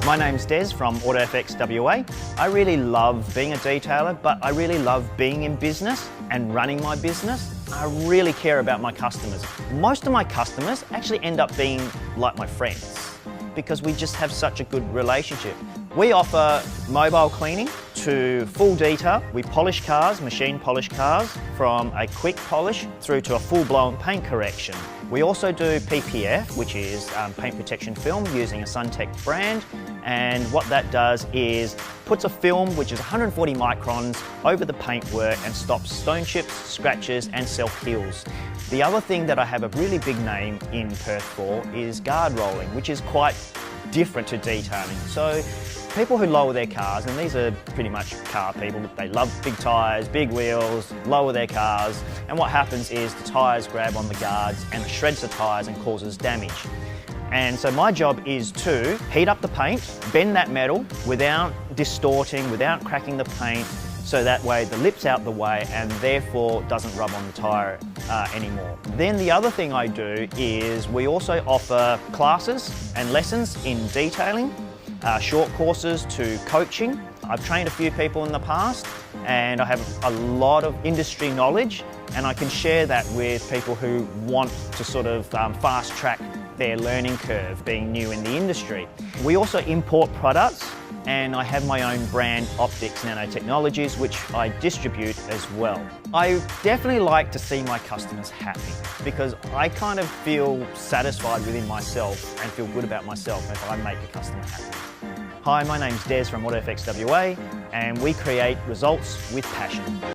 My name's Des from AutoFX WA. I really love being a detailer, but I really love being in business and running my business. I really care about my customers. Most of my customers actually end up being like my friends because we just have such a good relationship. We offer mobile cleaning to full detail. We polish cars, machine polish cars, from a quick polish through to a full-blown paint correction. We also do PPF, which is paint protection film using a Suntech brand, and what that does is puts a film which is 140 microns over the paintwork and stops stone chips, scratches and self-heals. The other thing that I have a really big name in Perth for is guard rolling, which is quite different to detailing. So people who lower their cars, and these are pretty much car people, they love big tyres, big wheels, lower their cars, and what happens is the tyres grab on the guards and it shreds the tyres and causes damage. And so my job is to heat up the paint, bend that metal without distorting, without cracking the paint, so that way the lip's out the way and therefore doesn't rub on the tyre anymore. Then the other thing I do is we also offer classes and lessons in detailing, short courses to coaching. I've trained a few people in the past and I have a lot of industry knowledge, and I can share that with people who want to sort of fast track their learning curve being new in the industry. We also import products, and I have my own brand, Optics Nanotechnologies, which I distribute as well. I definitely like to see my customers happy because I kind of feel satisfied within myself and feel good about myself if I make a customer happy. Hi, my name's Des from AutoFX WA, and we create results with passion.